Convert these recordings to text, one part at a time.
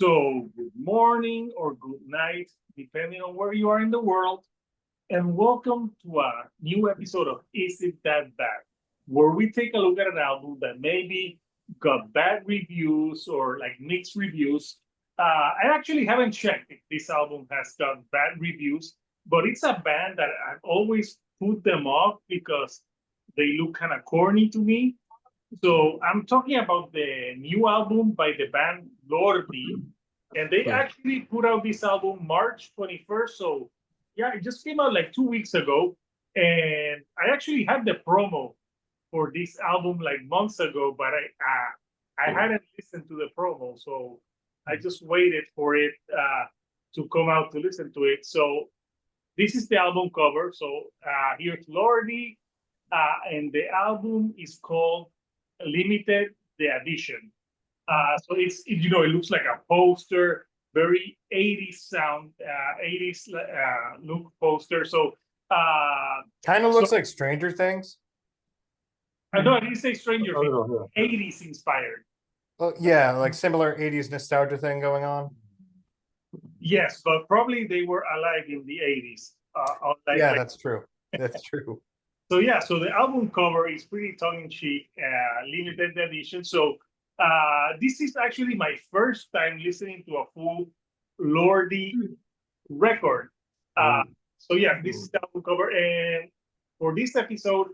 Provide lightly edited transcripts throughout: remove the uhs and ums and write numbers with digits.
So, good morning or good night, depending on where you are in the world, and welcome to a new episode of Is It That Bad, where we take a look at an album that maybe got bad reviews or like mixed reviews. I actually haven't checked if this album has got bad reviews, but it's a band that I've always put them off because they look kind of corny to me. So I'm talking about the new album by the band Lordi, and they actually put out this album March 21st. So yeah, it just came out like 2 weeks ago, and I actually had the promo for this album like months ago, but I hadn't listened to the promo, so I just waited for it to come out to listen to it. So this is the album cover. So here's Lordi, and the album is called Limited the Edition. So it looks like a poster, very 80s sound, 80s look poster. So Kind of looks like Stranger Things. I know I didn't say Stranger Things, 80s inspired. Well, yeah, like similar 80s nostalgia thing going on. Yes, but probably they were alive in the 80s. Yeah, that's true. That's true. So yeah, so the album cover is pretty tongue-in-cheek, limited edition. So this is actually my first time listening to a full Lordi record. So yeah, this is the album cover, and for this episode,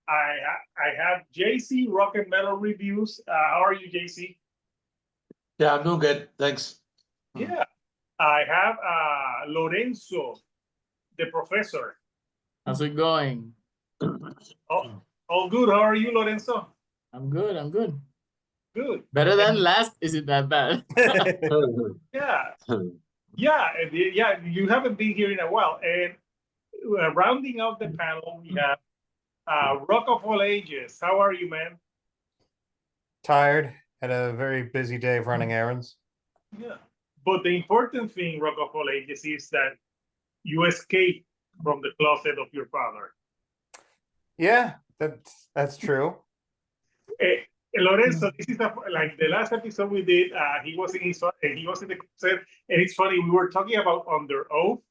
I have JC Rock and Metal Reviews. How are you, JC? Yeah, I'm doing good. Thanks. Yeah, I have Lorenzo, the Professor. How's it going? All good. How are you, Lorenzo? I'm good. I'm good. Good. Better than last. Is it that bad? Yeah. You haven't been here in a while, and rounding out the panel, we have Rock of All Ages. How are you, man? Tired. Had a very busy day of running errands. Yeah. But the important thing, Rock of All Ages, is that you escaped from the closet of your father. Yeah, that's true. Lorenzo, this is like the last episode we did. He was in the closet, and it's funny. We were talking about Under Oath,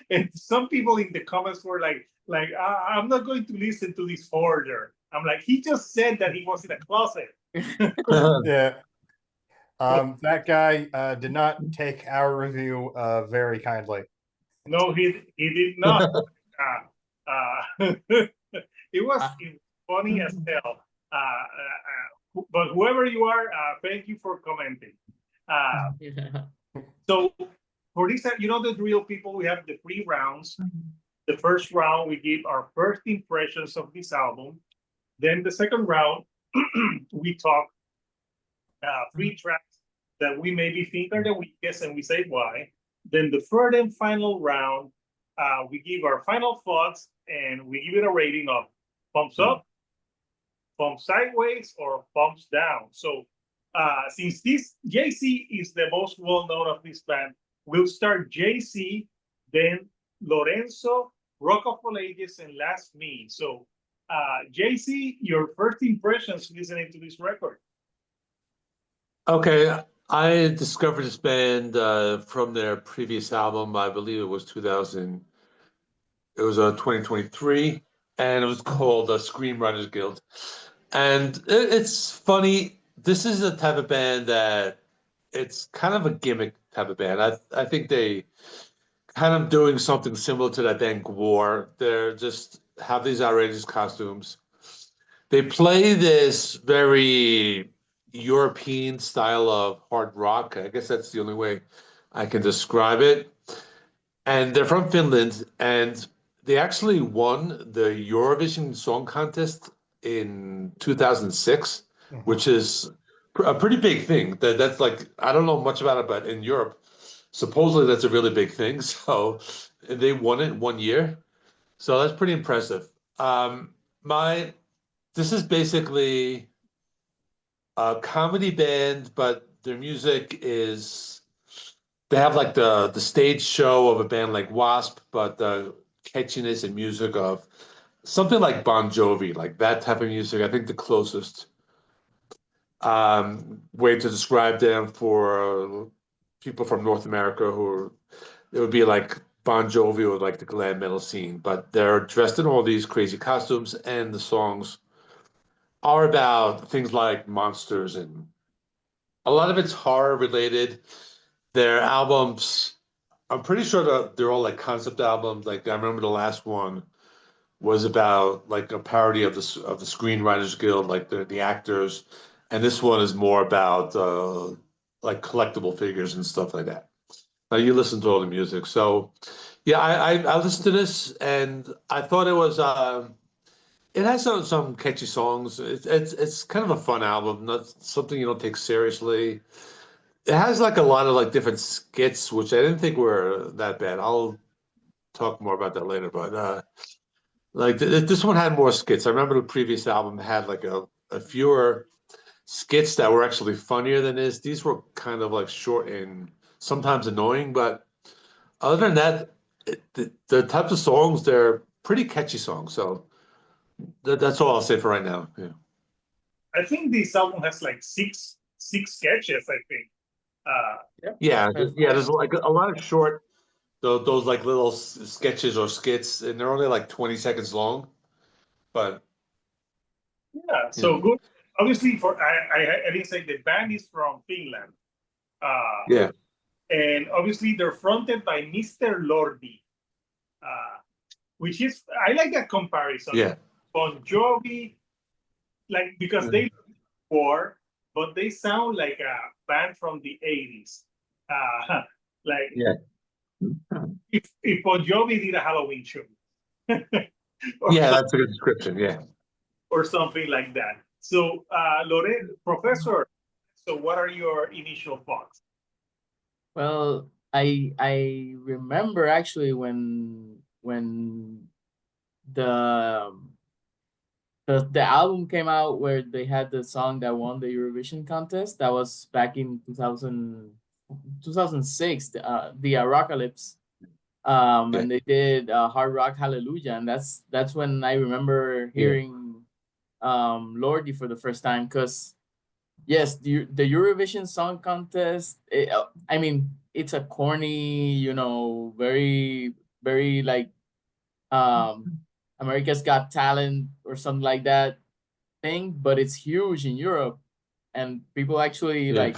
and some people in the comments were like, I'm not going to listen to this forger. I'm like, he just said that he was in a closet. Yeah. That guy did not take our review very kindly. No, he did not. It was funny as hell. But whoever you are, thank you for commenting. So for this, the drill, people. We have the 3 rounds. The first round, we give our first impressions of this album. Then the second round, we talk 3 tracks that we maybe think are the weakest, and we say why. Then the third and final round, we give our final thoughts, and we give it a rating of thumbs up, thumbs sideways, or thumbs down. So since this JC is the most well-known of this band, we'll start JC, then Lorenzo, Rock of All Ages, and last me. So JC, your first impressions listening to this record? Okay, I discovered this band from their previous album. I believe it was 2000. It was 2023, and it was called Screenwriters Guild. And it's funny. This is a type of band that it's kind of a gimmick type of band. I think they kind of doing something similar to that band Gwar. They're just have these outrageous costumes. They play this very European style of hard rock. I guess that's the only way I can describe it. And they're from Finland, and they actually won the Eurovision Song Contest in 2006, which is a pretty big thing. That's like, I don't know much about it, but in Europe, supposedly that's a really big thing. So they won it 1 year. So that's pretty impressive. This is basically a comedy band, but their music is, they have like the stage show of a band like Wasp, but the catchiness and music of something like Bon Jovi, like that type of music. I think the closest way to describe them for people from North America it would be like Bon Jovi or like the glam metal scene, but they're dressed in all these crazy costumes, and the songs are about things like monsters, and a lot of it's horror related. Their albums, I'm pretty sure that they're all like concept albums. Like I remember the last one was about like a parody of the Screenwriters Guild, like the actors, and this one is more about like collectible figures and stuff like that. Now you listen to all the music, so yeah, I listened to this and I thought it has some catchy songs. It's kind of a fun album, not something you don't take seriously. It has like a lot of like different skits, which I didn't think were that bad. I'll talk more about that later, but like this one had more skits. I remember the previous album had like a fewer skits that were actually funnier than this. These were kind of like short and sometimes annoying, but other than that, the types of songs, they're pretty catchy songs. So that's all I'll say for right now. Yeah. I think this album has like six sketches, I think. Yeah, That's yeah. There's like a lot of short, those like little sketches or skits, and they're only like 20 seconds long. But Yeah, so yeah, good. Obviously, I didn't say the band is from Finland. yeah, And obviously they're fronted by Mr. Lordi, uh, which is, I like that comparison. yeah, Bon Jovi, like, because they poor, but they sound like a band from the 80s. Like yeah, if Bon Jovi did a Halloween show or, yeah. That's a good description. Yeah. or something like that. So, Professor, so what are your initial thoughts? Well, I remember actually when the the album came out where they had the song that won the Eurovision contest. That was back in 2006, the Rockalypse. Yeah. And they did Hard Rock Hallelujah, and that's when I remember Yeah. hearing Lordi for the first time. Because yes, the Eurovision Song Contest, I mean, it's a corny, very, very like America's Got Talent or something like that thing, but it's huge in Europe, and people actually Yeah. like,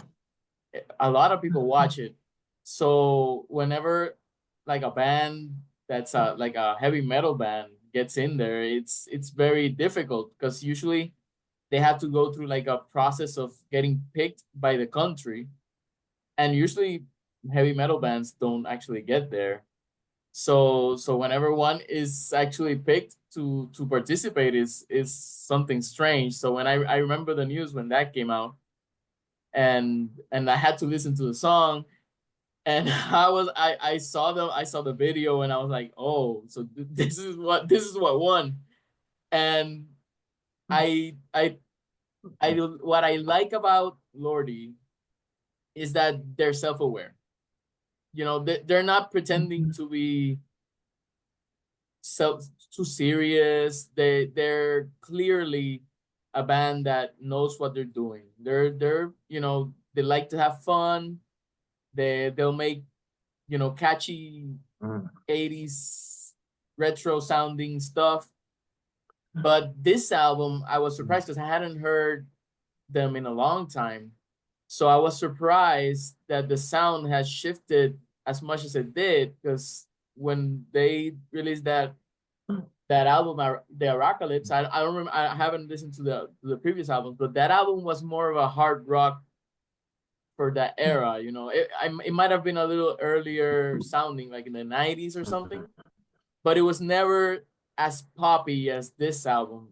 a lot of people watch it. So whenever like a band that's like a heavy metal band gets in there, it's very difficult because usually they have to go through like a process of getting picked by the country, and usually heavy metal bands don't actually get there. So whenever one is actually picked to participate is something strange. So when I remember the news when that came out, and I had to listen to the song, and I saw the video, and I was like, oh, so this is what won. And what I like about Lordi is that they're self-aware. They're not pretending to be so too serious. They're clearly a band that knows what they're doing. They're they like to have fun. They'll make catchy Mm. 80s retro sounding stuff. But this album, I was surprised because I hadn't heard them in a long time. So I was surprised that the sound has shifted as much as it did, because when they released that album, the Rockalypse, I don't remember, I haven't listened to the previous albums, but that album was more of a hard rock for that era. It might have been a little earlier sounding, like in the 90s or something, but it was never as poppy as this album.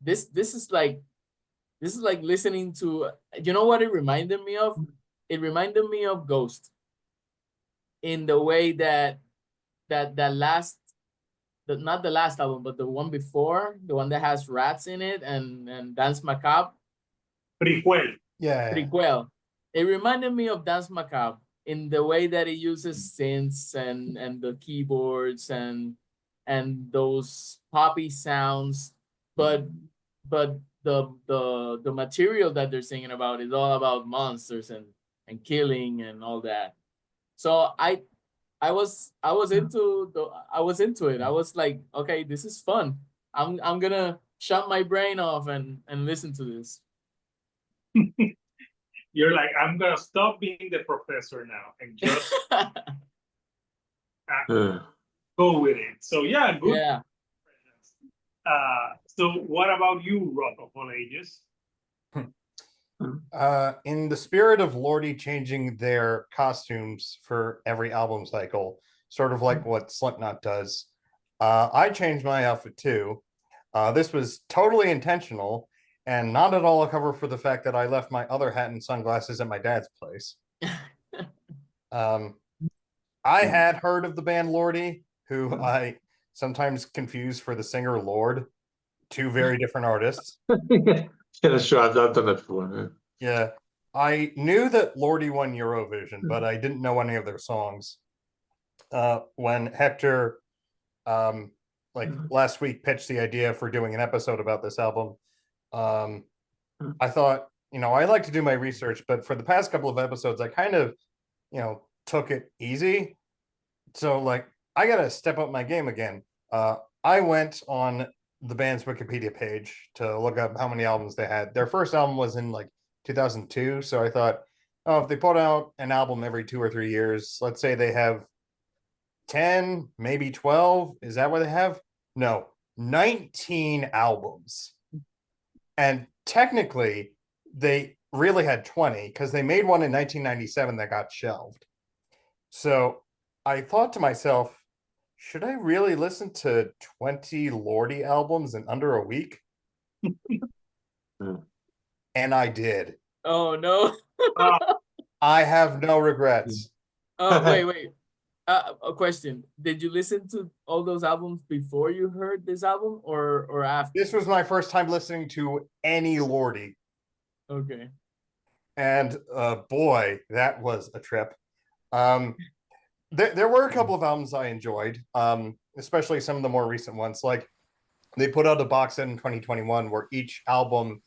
This is like listening to, what it reminded me of? It reminded me of Ghost, in the way that last, not the last album, but the one before, the one that has rats in it and Dance Macabre. Prequel. Yeah. Prequel. It reminded me of Dance Macabre in the way that it uses synths and the keyboards and those poppy sounds, but the material that they're singing about is all about monsters and killing and all that. So I was into it. I was like, okay, this is fun. I'm gonna shut my brain off and listen to this. You're like, I'm gonna stop being the professor now and just Yeah. go with it. So yeah, good. Yeah. So what about you, Rock of All Ages? In the spirit of Lordi changing their costumes for every album cycle, sort of like what Slipknot does, I changed my outfit too. This was totally intentional and not at all a cover for the fact that I left my other hat and sunglasses at my dad's place. I had heard of the band Lordi, who I sometimes confuse for the singer Lord, two very different artists. Yeah, sure. I've done that before. Yeah, I knew that Lordi won Eurovision, but I didn't know any of their songs. When Hector, like last week, pitched the idea for doing an episode about this album, I thought, I like to do my research, but for the past couple of episodes, I kind of, took it easy. So, like, I got to step up my game again. I went on the band's Wikipedia page to look up how many albums they had. Their first album was in like 2002. So I thought, oh, if they put out an album every 2 or 3 years, let's say they have 10, maybe 12. Is that what they have? No, 19 albums. And technically, they really had 20 because they made one in 1997 that got shelved. So I thought to myself, should I really listen to 20 Lordi albums in under a week? And I did. Oh no. I have no regrets. Wait. A question. Did you listen to all those albums before you heard this album or after? This was my first time listening to any Lordi. Okay. And boy, that was a trip. There were a couple of albums I enjoyed, especially some of the more recent ones. Like they put out a box set in 2021 where each album,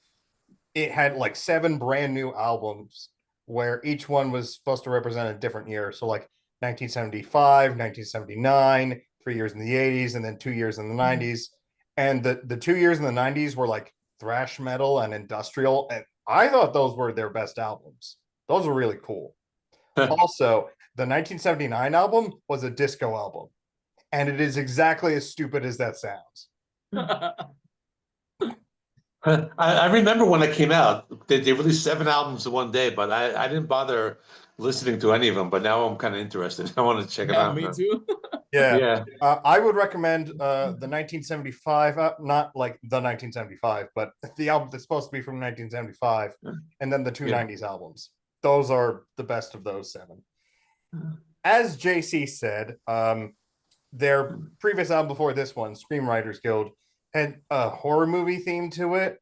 it had like 7 brand new albums where each one was supposed to represent a different year. So like 1975, 1979, 3 years in the 80s, and then 2 years in the 90s. And the 2 years in the 90s were like thrash metal and industrial. And I thought those were their best albums. Those were really cool. Also, the 1979 album was a disco album. And it is exactly as stupid as that sounds. I remember when it came out, they released 7 albums in one day, but I didn't bother listening to any of them. But now I'm kind of interested. I want to check them out. Me too. Yeah. I would recommend the 1975, not like the 1975, but the album that's supposed to be from 1975, and then the two 90s albums. Those are the best of those 7. As JC said, their previous album before this one, Screenwriters Guild, had a horror movie theme to it.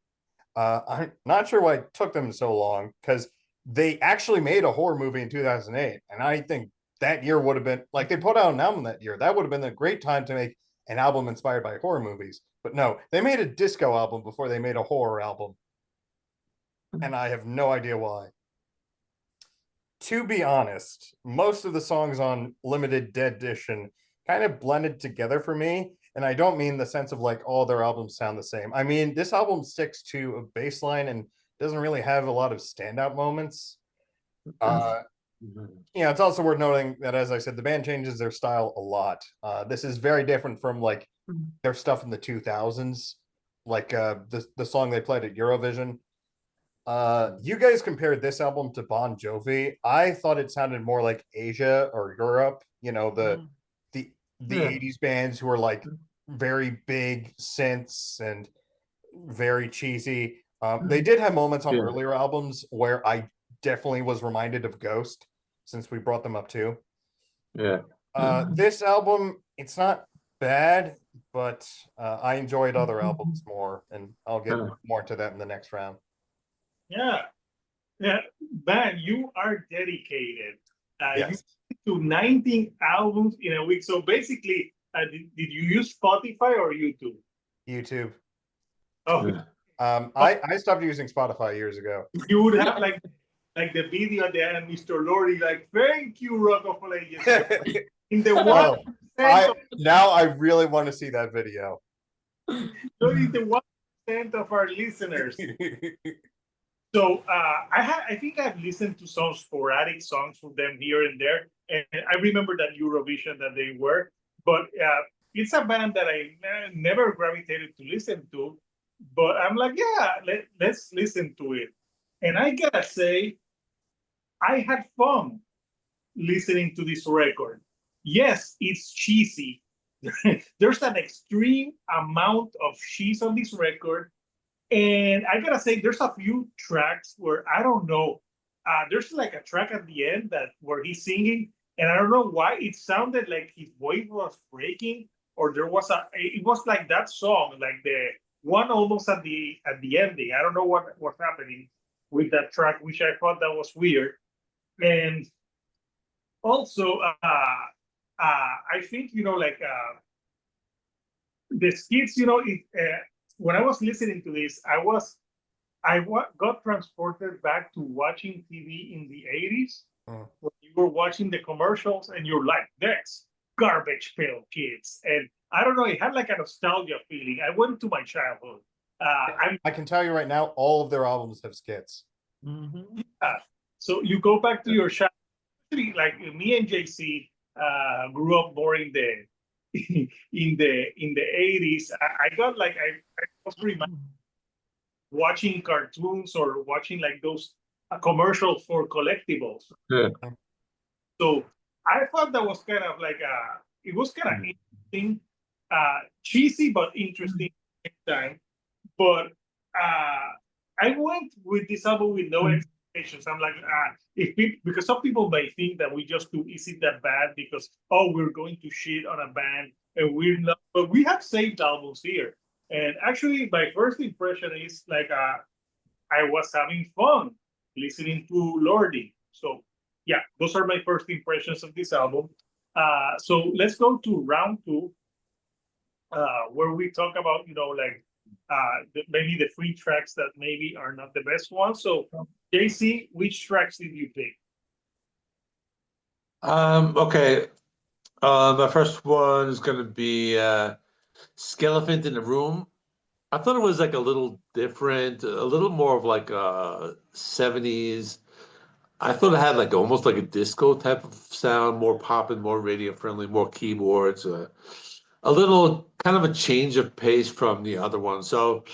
I'm not sure why it took them so long, because they actually made a horror movie in 2008. And I think that year would have been, like, they put out an album that year. That would have been a great time to make an album inspired by horror movies. But no, they made a disco album before they made a horror album. And I have no idea why. To be honest, most of the songs on Limited Deadition kind of blended together for me. And I don't mean the sense of like all their albums sound the same. I mean, this album sticks to a bass line and doesn't really have a lot of standout moments. It's also worth noting that, as I said, the band changes their style a lot. This is very different from like their stuff in the 2000s, like the song they played at Eurovision. You guys compared this album to Bon Jovi. I thought it sounded more like Asia or Europe. The 80s bands who are like very big synths and very cheesy. They did have moments on earlier albums where I definitely was reminded of Ghost, since we brought them up too. This album, it's not bad, but I enjoyed other albums more, and I'll get more into that in the next round. Yeah, man, you are dedicated. Yes. You do 19 albums in a week. So basically, did you use Spotify or YouTube? YouTube. Oh, I stopped using Spotify years ago. you would have like like the video at the end, Mr. Lordi, like, thank you, Rock of Ages. In the 1% Now I really want to see that video. Lordi, the 1% of our listeners. So I think I've listened to some sporadic songs from them here and there, and I remember that Eurovision that they were, but it's a band that I never gravitated to listen to, but I'm like, yeah, let's listen to it. And I gotta say, I had fun listening to this record. Yes, it's cheesy. There's an extreme amount of cheese on this record. And I gotta say, there's a few tracks where I don't know. There's like a track at the end where he's singing, and I don't know why it sounded like his voice was breaking, or it was like that song, like the one almost at the ending. I don't know what was happening with that track, which I thought that was weird. And also, I think like the skits, when I was listening to this, got transported back to watching TV in the 80s, when you were watching the commercials and you're like, that's garbage pail kids. And I don't know, it had like a nostalgia feeling. I went to my childhood. I can tell you right now, all of their albums have skits. Mm-hmm. Yeah. So you go back to your childhood, like me and JC grew up more in the in the 80s. I got like I was reminded watching cartoons or watching like those commercials for collectibles. Yeah. So I thought that was kind of like it was kind of interesting, cheesy but interesting at the same time. But I went with this album with no expectations. I'm like, because some people may think that we just do Is It That Bad because we're going to shit on a band and we're not, but we have saved albums here. And actually, my first impression is like I was having fun listening to Lordi. So yeah, those are my first impressions of this album. So let's go to round two, where we talk about like maybe the free tracks that maybe are not the best ones. So JC, which tracks did you pick? Okay. My first one is gonna be Skeleton in the Room. I thought it was like a little different, a little more of like 70s. I thought it had like almost like a disco type of sound, more popping, more radio friendly, more keyboards, a little kind of a change of pace from the other one. So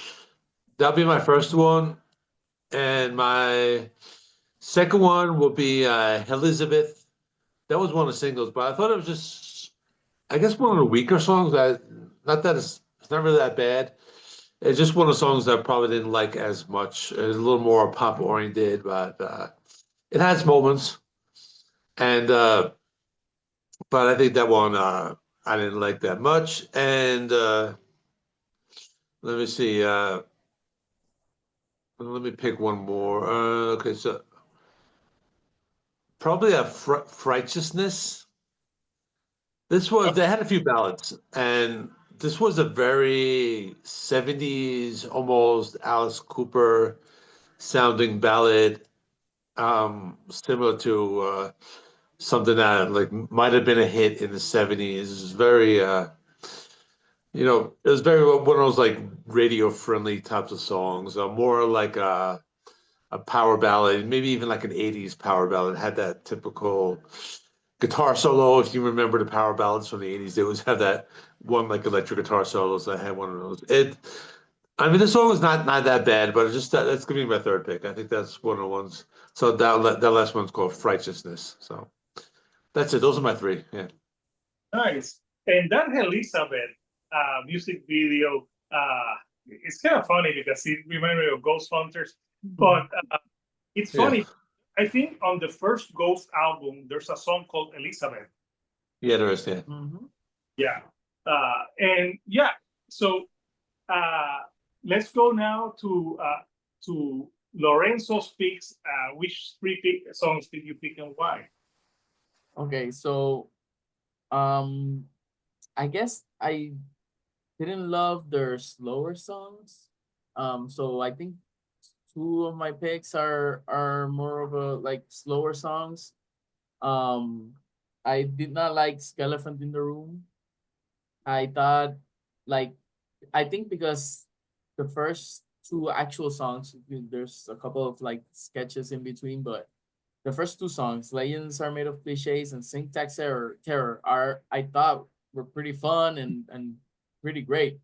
that'll be my first one. And my second one will be Elizabeth. That was one of the singles, but I thought it was just, I guess, one of the weaker songs. Not that it's not really that bad. It's just one of the songs that I probably didn't like as much. It was a little more pop oriented, but it has moments. And but I think that one I didn't like that much. And let me see. Let me pick one more. Okay, so probably a Righteousness. They had a few ballads, and this was a very 70s, almost Alice Cooper sounding ballad, similar to something that like might have been a hit in the 70s. It was very it was very one of those like radio friendly types of songs, more like a power ballad, maybe even like an 80s power ballad. It had that typical guitar solo. If you remember the power ballads from the 80s, they always have that one like electric guitar solos. I had one of those. I mean, the song was not that bad, but it's just that's gonna be my third pick. I think that's one of the ones. So that last one's called Righteousness. So that's it. Those are my three. Yeah. Nice. And that Elizabeth music video, it's kind of funny because it reminds me of Ghost Hunters, but it's funny. I think on the first Ghost album, there's a song called Elizabeth. Yeah, there is. Yeah. Mm-hmm. Yeah. And yeah, so let's go now to Lorenzo's picks. Which three songs did you pick and why? Okay, so I guess I didn't love their slower songs. So I think two of my picks are more of a like slower songs. I did not like Skeleton in the Room. I thought like I think because the first two actual songs, there's a couple of like sketches in between, but the first two songs, Legends Are Made of Cliches and Syntax Terror, are I thought were pretty fun and pretty great.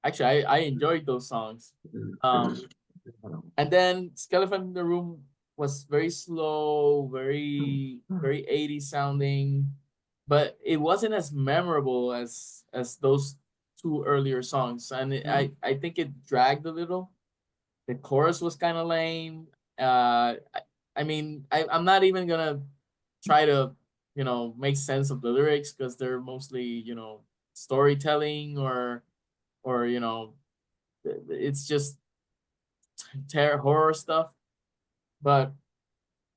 Actually, I enjoyed those songs. And then Skeleton in the Room was very slow, very 80s sounding, but it wasn't as memorable as those two earlier songs. And I think it dragged a little. The chorus was kind of lame. I mean, I'm not even gonna try to, make sense of the lyrics because they're mostly, storytelling or it's just terror horror stuff. But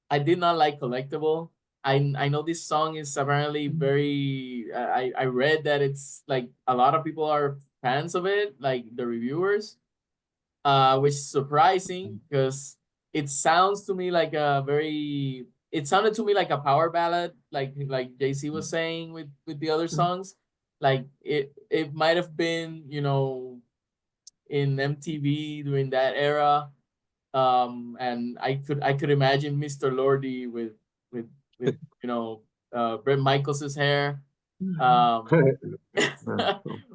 I did not like Collectible. I know this song is apparently very. I read that it's like a lot of people are fans of it, like the reviewers, which is surprising because it sounds to me like a very. It sounded to me like a power ballad, like JC was saying with the other songs. Like it might have been in MTV during that era, and I could imagine Mr. Lordi with with Bret Michaels' hair, um,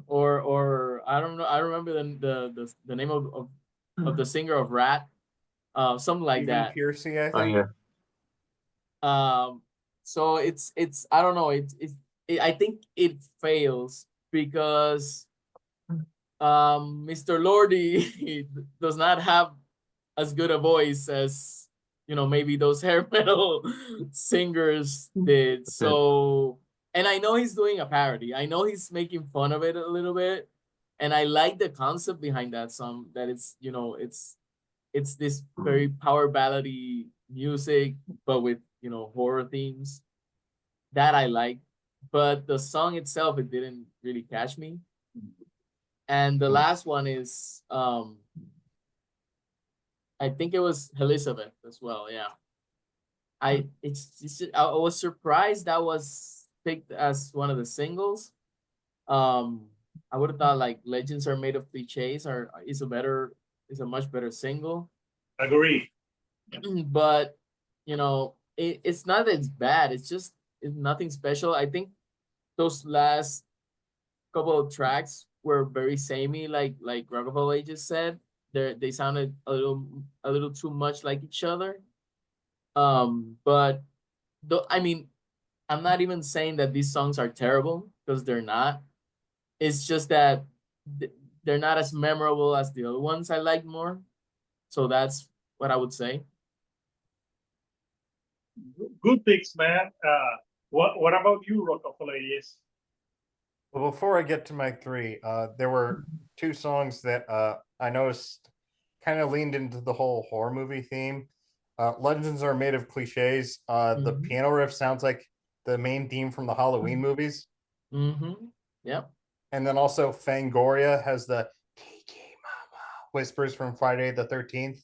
or I don't know, I remember the name of the singer of Rat, something like Stephen that. Piercy, I Oh think. yeah. So it's I don't know, I think it fails because Mr. Lordi does not have as good a voice as maybe those hair metal singers did. So, and I know he's doing a parody. I know he's making fun of it a little bit, and I like the concept behind that song. That it's this very power ballady music, but with horror themes. That I like, but the song itself it didn't really catch me. And the last one is I think it was Elizabeth as well. Yeah. I was surprised that was picked as one of the singles. I would have thought like Legends Are Made of Cliches is a much better single. Agree. But it's not that it's bad. It's nothing special. I think those last couple of tracks were very samey, like Rockabilly just said. They sounded a little too much like each other. But though I mean, I'm not even saying that these songs are terrible because they're not. It's just that they're not as memorable as the other ones I like more. So that's what I would say. Good picks, man. What about you, Rockabilly? Yes. Well, before I get to my three, there were two songs that I noticed kind of leaned into the whole horror movie theme. Legends Are Made of Cliches. The piano riff sounds like the main theme from the Halloween movies. Mm-hmm. Yep. And then also Fangoria has the KK Mama whispers from Friday the 13th.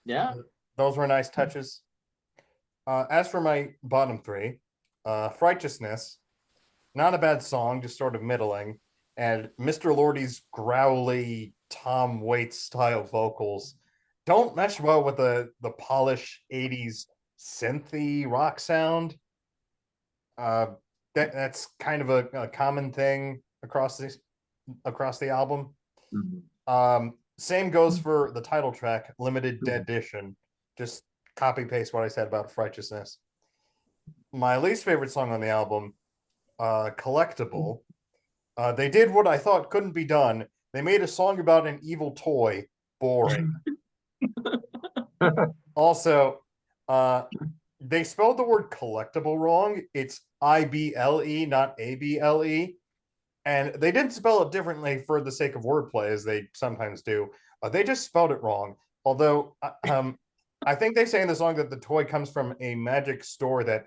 Yeah. Those were nice touches. As for my bottom three, Righteousness, not a bad song, just sort of middling. And Mr. Lordi's growly Tom Waits style vocals don't mesh well with the polished 80s synthy rock sound. That's kind of a common thing across the album. Same goes for the title track, Limited Deadition. Just copy paste what I said about Righteousness. My least favorite song on the album, Collectible. They did what I thought couldn't be done. They made a song about an evil toy boring. Also, they spelled the word collectible wrong. It's IBLE, not ABLE. And they didn't spell it differently for the sake of wordplay, as they sometimes do. They just spelled it wrong. Although, I think they say in the song that the toy comes from a magic store that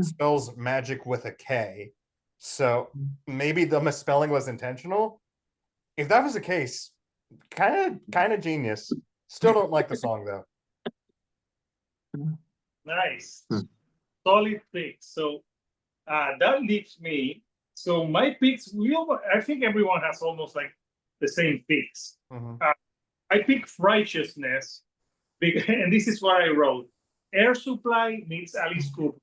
spells magic with a K. So maybe the misspelling was intentional. If that was the case, kind of genius. Still don't like the song though. Nice. Solid pick. So that leaves me. So my picks, I think everyone has almost like the same picks. I picked Righteousness, and this is what I wrote. Air Supply meets Alice Cooper.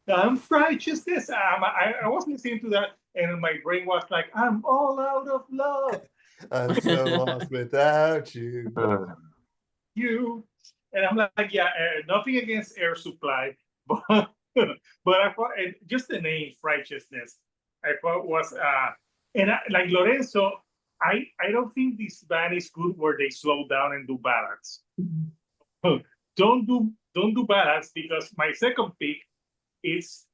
I'm righteousness. I was listening to that, and my brain was like, I'm all out of love. I'm so lost without you. You. And I'm like, yeah, nothing against Air Supply, but I thought, and just the name Righteousness, I thought was, like Lorenzo, I don't think this band is good where they slow down and do ballads. Don't do ballads, because my second pick is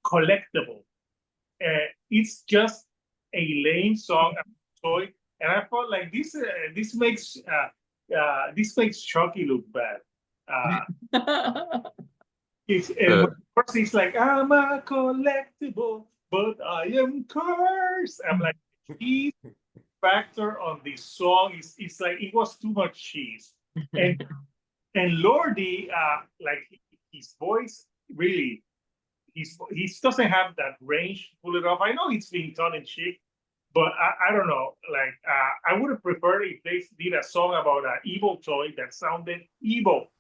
Collectible. It's just a lame song, toy, and I thought like this makes Chucky look bad. First it's like, I'm a collectible, but I am cursed. I'm like, cheese factor on this song is like, it was too much cheese. And Lordi, like his voice really, he doesn't have that range to pull it off. I know it's being tongue in cheek, but I don't know. Like I would have preferred if they did a song about an evil toy that sounded evil.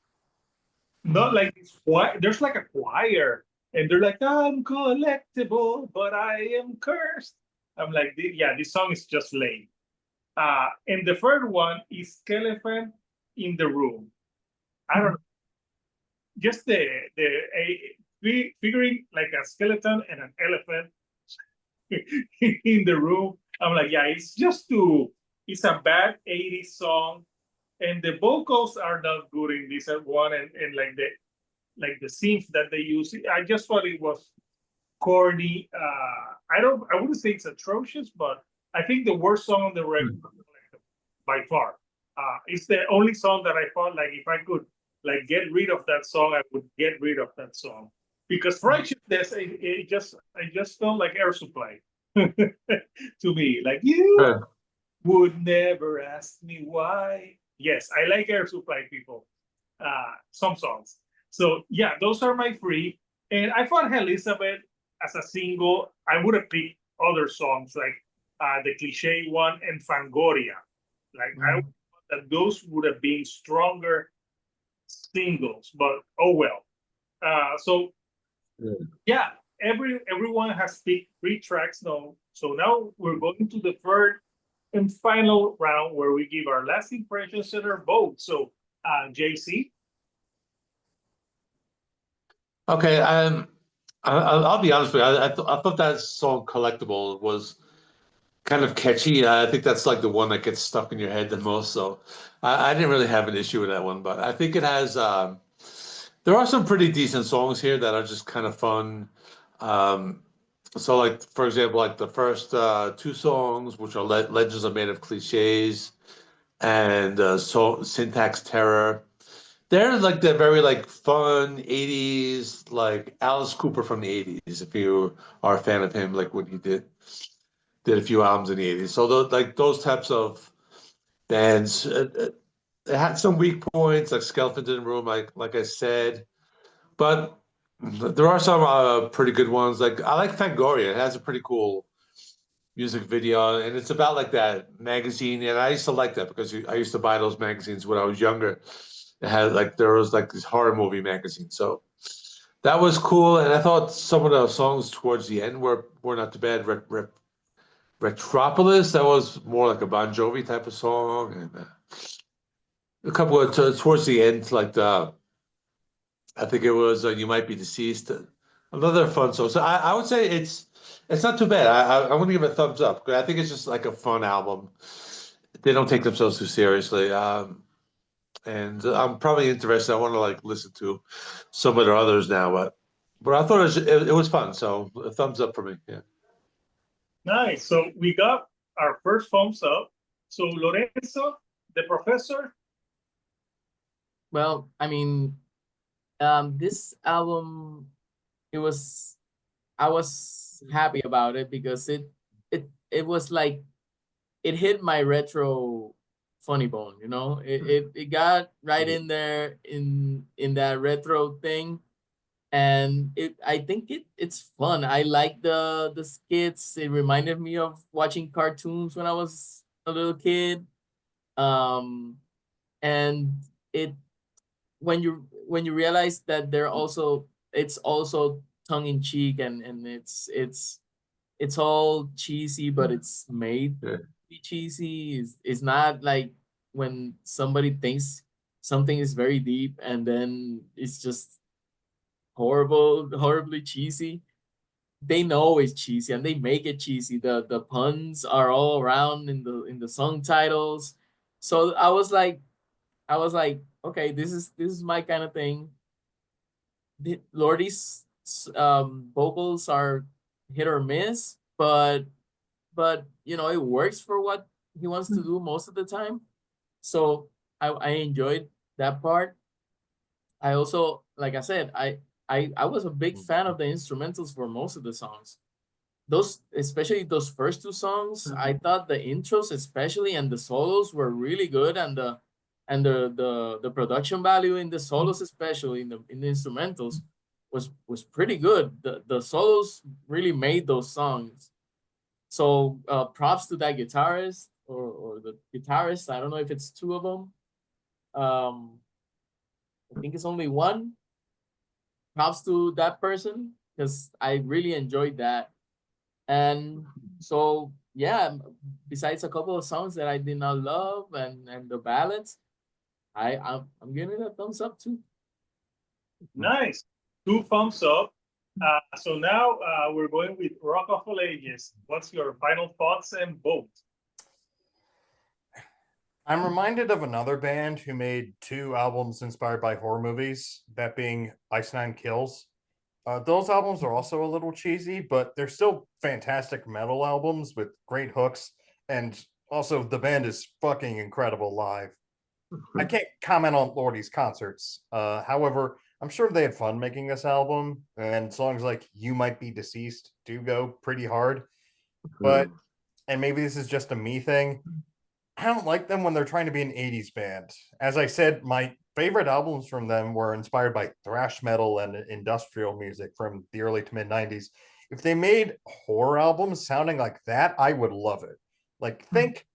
Not like it's there's like a choir, and they're like, I'm collectible, but I am cursed. I'm like, yeah, this song is just lame. And the third one is Skeleton in the Room. I don't know. Just figuring like a skeleton and an elephant in the room. I'm like, yeah, it's a bad 80s song, and the vocals are not good in this one, and like the scenes that they use. I just thought it was corny. I wouldn't say it's atrocious, but I think the worst song on the record by far. It's the only song that I thought like if I could like get rid of that song, I would get rid of that song. Because Righteousness, I just felt like Air Supply to me. Like, you would never ask me why. Yes, I like Air Supply, people. Some songs. So yeah, those are my three. And I thought Elizabeth as a single, I would have picked other songs like the Cliche one and Fangoria. Like I thought that those would have been stronger singles, but oh well. So yeah, everyone has picked 3 tracks now. So now we're going to the third and final round where we give our last impressions and our vote. So JC. Okay, I'll be honest with you. I thought that song "Collectible" was kind of catchy. I think that's like the one that gets stuck in your head the most. So I didn't really have an issue with that one, but I think it has. There are some pretty decent songs here that are just kind of fun. So like, for example, like the first 2 songs, which are Legends Are Made of Cliches and Syntax Terror. They're like the very like fun 80s, like Alice Cooper from the 80s, if you are a fan of him, like when he did a few albums in the 80s. So those types of bands, it had some weak points, like Skeletons in the Room, like I said, but there are some pretty good ones. Like I like Fangoria. It has a pretty cool music video, and it's about like that magazine. And I used to like that because I used to buy those magazines when I was younger. It had like there was like this horror movie magazine, so that was cool. And I thought some of the songs towards the end were not too bad. Retropolis, that was more like a Bon Jovi type of song, and a couple of towards the end, like I think it was You Might Be Deceased, another fun song. So I would say it's not too bad. I'm going to give it a thumbs up. I think it's just like a fun album. They don't take themselves too seriously. And I'm probably interested. I want to like listen to some of their others now, but I thought it was fun. So a thumbs up for me. Yeah. Nice. So we got our first thumbs up. So Lorenzo, the professor. Well, I mean, this album, I was happy about it because it it was like it hit my retro funny bone, you know. It got right in there in that retro thing, and I think it's fun. I like the skits. It reminded me of watching cartoons when I was a little kid. And it when you realize that it's also tongue in cheek, and it's all cheesy, but it's made Yeah. to be cheesy. It's not like when somebody thinks something is very deep and then it's just horribly cheesy. They know it's cheesy and they make it cheesy. The puns are all around in the song titles. So I was like, okay, this is my kind of thing. Lordi's vocals are hit or miss, but you know, it works for what he wants to do most of the time. So I enjoyed that part. I also, like I said, I was a big fan of the instrumentals for most of the songs. Those, especially those first two songs, I thought the intros especially and the solos were really good, and the production value in the solos, especially in the instrumentals, was pretty good. The solos really made those songs. So props to that guitarist or the guitarist. I don't know if it's two of them. I think it's only one. Props to that person, because I really enjoyed that. And so yeah, besides a couple of songs that I did not love and the ballads, I'm giving it a thumbs up too. Nice. 2 thumbs up. So now we're going with Rock of All Ages. What's your final thoughts and vote? I'm reminded of another band who made 2 albums inspired by horror movies, that being Ice Nine Kills. Those albums are also a little cheesy, but they're still fantastic metal albums with great hooks, and also the band is fucking incredible live. I can't comment on Lordi's concerts. However, I'm sure they had fun making this album, and songs like You Might Be Deceased do go pretty hard. But, and maybe this is just a me thing, I don't like them when they're trying to be an 80s band. As I said, my favorite albums from them were inspired by thrash metal and industrial music from the early to mid 90s. If they made horror albums sounding like that, I would love it. Like, think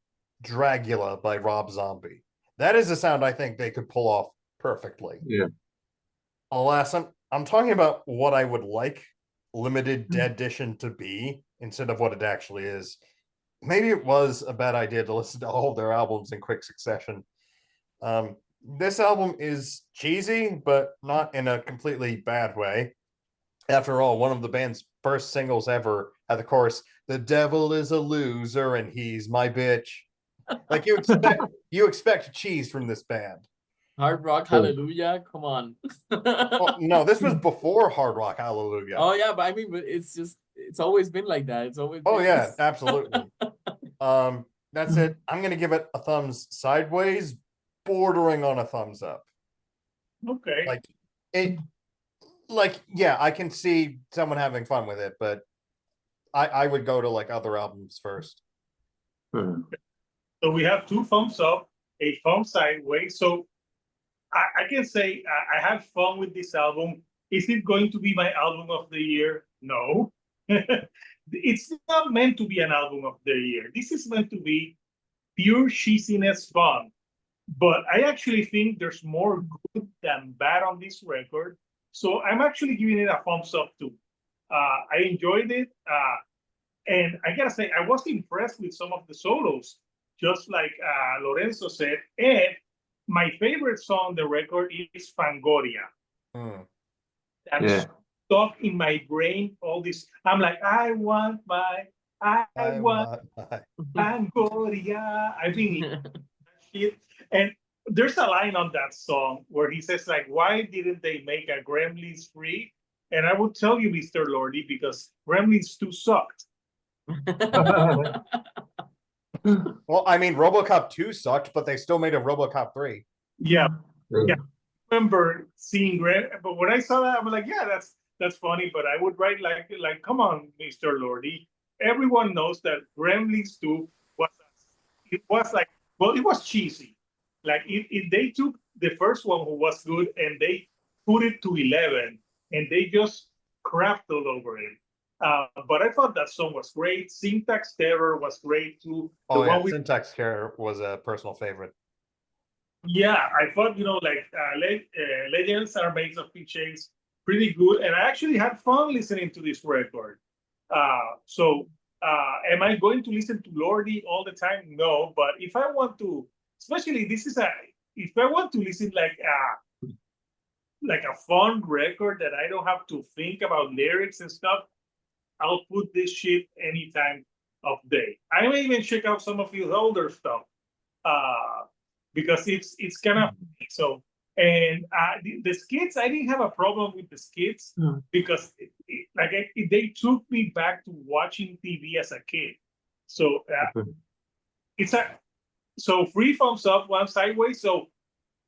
Dragula by Rob Zombie. That is a sound I think they could pull off perfectly. Yeah. Alas, I'm talking about what I would like limited deadition to be instead of what it actually is. Maybe it was a bad idea to listen to all of their albums in quick succession. This album is cheesy, but not in a completely bad way. After all, one of the band's first singles ever had the chorus, "The devil is a loser and he's my bitch." Like you expect cheese from this band. Hard Rock Hallelujah, come on. Well, no, this was before Hard Rock Hallelujah. Oh yeah, but I mean, but it's always been like that. It's always Oh been yeah, absolutely. That's it. I'm gonna give it a thumbs sideways, bordering on a thumbs up. Okay. Yeah, I can see someone having fun with it, but I would go to like other albums first. So we have 2 thumbs up, a thumb sideways. So I can say I had fun with this album. Is it going to be my album of the year? No. It's not meant to be an album of the year. This is meant to be pure cheesiness fun. But I actually think there's more good than bad on this record. So I'm actually giving it a thumbs up too. I enjoyed it. And I gotta say, I was impressed with some of the solos, just like Lorenzo said. And my favorite song on the record is Fangoria. That's stuck in my brain all this. I'm like, I want Fangoria. I think shit. And there's a line on that song where he says, like, why didn't they make a Gremlins 3? And I will tell you, Mr. Lordi, because Gremlins 2 sucked. Well, I mean, RoboCop 2 sucked, but they still made a RoboCop 3. Yeah. I remember seeing but when I saw that, I was like, yeah, that's funny. But I would write like, come on, Mr. Lordi. everyone knows that Gremlins 2 was, it was like, well, it was cheesy. Like they took the first one who was good and they put it to 11 and they just crapped all over it. But I thought that song was great. Syntax Terror was great too. Oh yeah, Syntax Terror was a personal favorite. Yeah, I thought, like Legends Are Made of Cliches, pretty good. And I actually had fun listening to this record. Am I going to listen to Lordi all the time? No, but if I want to, especially if I want to listen like a fun record that I don't have to think about lyrics and stuff, I'll put this shit any time of day. I may even check out some of his older stuff. Because it's kind of so. And the skits, I didn't have a problem with the skits because they took me back to watching TV as a kid. So so 3 thumbs up, 1 sideways. So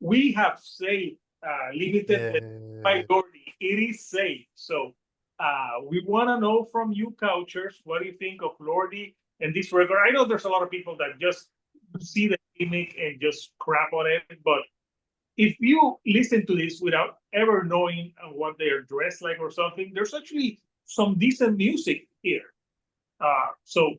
we have saved Limited by Lordi. It is safe. So we want to know from you, Couchers, what do you think of Lordi and this record? I know there's a lot of people that just see the gimmick and just crap on it, but if you listen to this without ever knowing what they're dressed like or something, there's actually some decent music here. I'm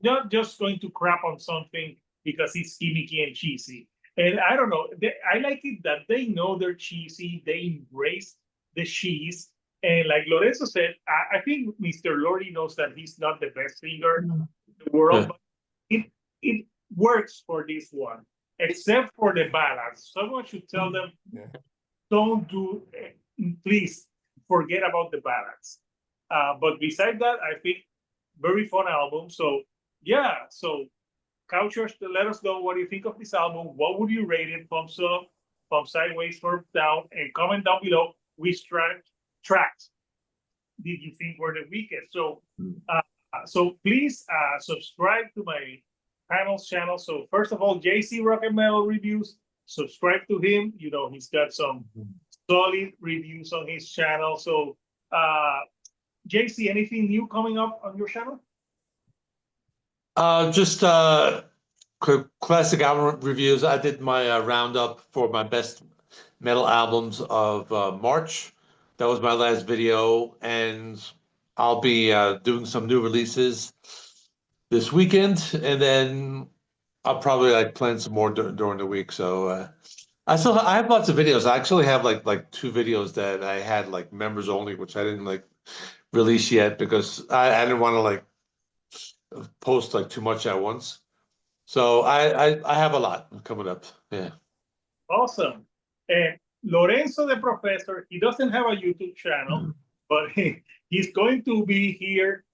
not just going to crap on something because it's gimmicky and cheesy. And I don't know, I like it that they know they're cheesy, they embrace the cheese. And like Lorenzo said, I think Mr. Lordi knows that he's not the best singer in the world, but it works for this one, except for the ballads. Someone should tell them, please forget about the ballads. But besides that, I think very fun album. So yeah, so Couchers, let us know what you think of this album. What would you rate it? Thumbs up, thumbs sideways, thumbs down, and comment down below which tracks did you think were the weakest. So please subscribe to my channel. So first of all, JC Rock and Metal Reviews, subscribe to him. He's got some solid reviews on his channel. So JC, anything new coming up on your channel? Just classic album reviews. I did my roundup for my best metal albums of March. That was my last video, and I'll be doing some new releases this weekend, and then I'll probably plan some more during the week. So I have lots of videos. I actually have like 2 videos that I had like members only, which I didn't release yet because I didn't want to post too much at once. So I have a lot coming up. Yeah. Awesome. And Lorenzo the Professor, he doesn't have a YouTube channel, but he's going to be here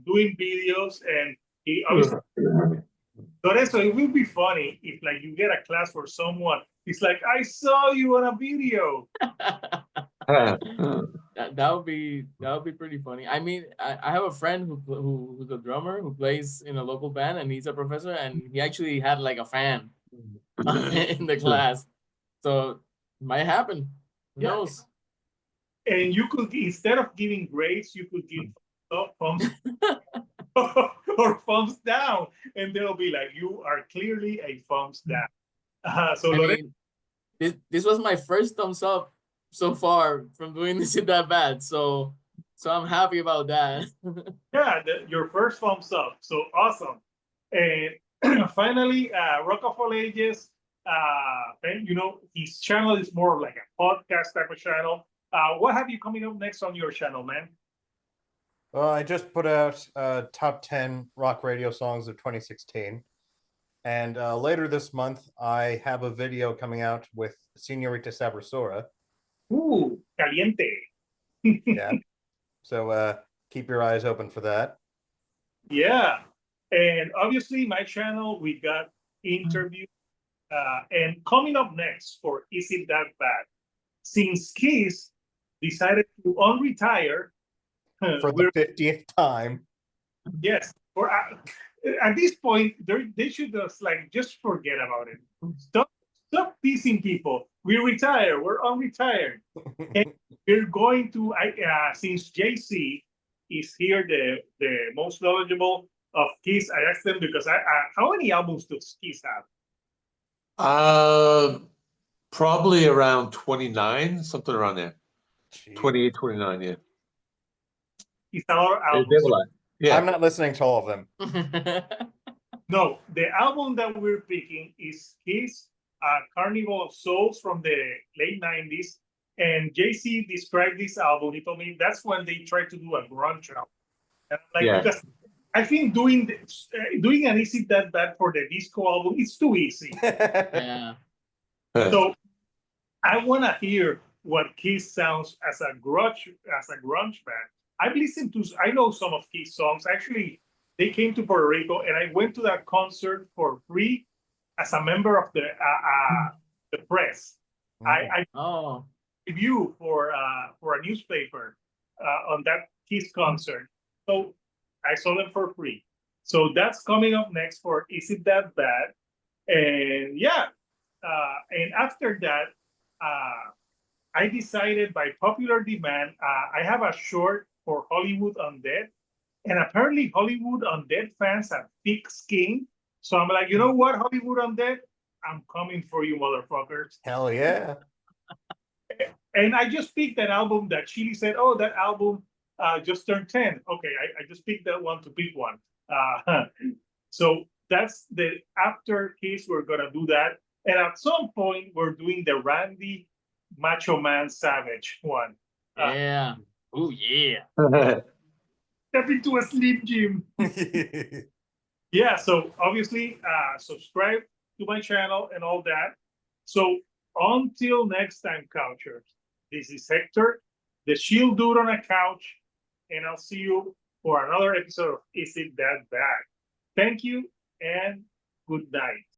doing videos, and he obviously Lorenzo, it will be funny if you get a class for someone. It's like, I saw you on a video. That would be pretty funny. I mean, I have a friend who's a drummer who plays in a local band, and he's a professor, and he actually had a fan in the class. So it might happen. Who knows? And you could, instead of giving grades, you could give thumbs or thumbs down, and they'll be like, you are clearly a thumbs down. This was my first thumbs up so far from doing this in that bad. So I'm happy about that. Yeah, your first thumbs up. So awesome. And finally, Rock of All Ages. And his channel is more like a podcast type of channel. What have you coming up next on your channel, man? I just put out top 10 rock radio songs of 2016. And later this month, I have a video coming out with Señorita Sabrosura. Ooh, caliente. Yeah. So keep your eyes open for that. Yeah. And obviously, my channel, we got interviews. And coming up next for Is It That Bad? Since Kiss decided to unretire for the 50th time. Yes. At this point, they should just forget about it. stop teasing people. We retire. We're unretired. And we're going to, since JC is here, the most knowledgeable of Kiss, I asked them because how many albums does Kiss have? Probably around 29, something around there. Gee. 28, 29, yeah. It's a lot of They have albums. a lot. Yeah. I'm not listening to all of them. No, the album that we're picking is Kiss Carnival of Souls from the late 90s. And JC described this album. He told me that's when they tried to do a grunge album. And I'm like, Yeah. because I think doing an Is It That Bad for the disco album, it's too easy. Yeah. So I want to hear what Kiss sounds as a grunge band. I know some of Kiss songs. Actually, they came to Puerto Rico, and I went to that concert for free as a member of the press. I Oh. review for a newspaper on that Kiss concert, so I saw them for free. So that's coming up next for Is It That Bad? And yeah, and after that, I decided by popular demand, I have a short for Hollywood Undead. And apparently Hollywood Undead fans have thick skin. So I'm like, you know what, Hollywood Undead? I'm coming for you, motherfuckers. Hell yeah. And I just picked that album that Chili said, oh, that album just turned 10. Okay, I just picked that one to pick one. So that's the after case, we're going to do that. And at some point, we're doing the Randy Macho Man Savage one. Yeah. Oh, yeah. Step into a sleep gym. Yeah, so obviously, subscribe to my channel and all that. So until next time, Couchers, this is Hector, the Shield Dude on a Couch, and I'll see you for another episode of Is It That Bad? Thank you and good night.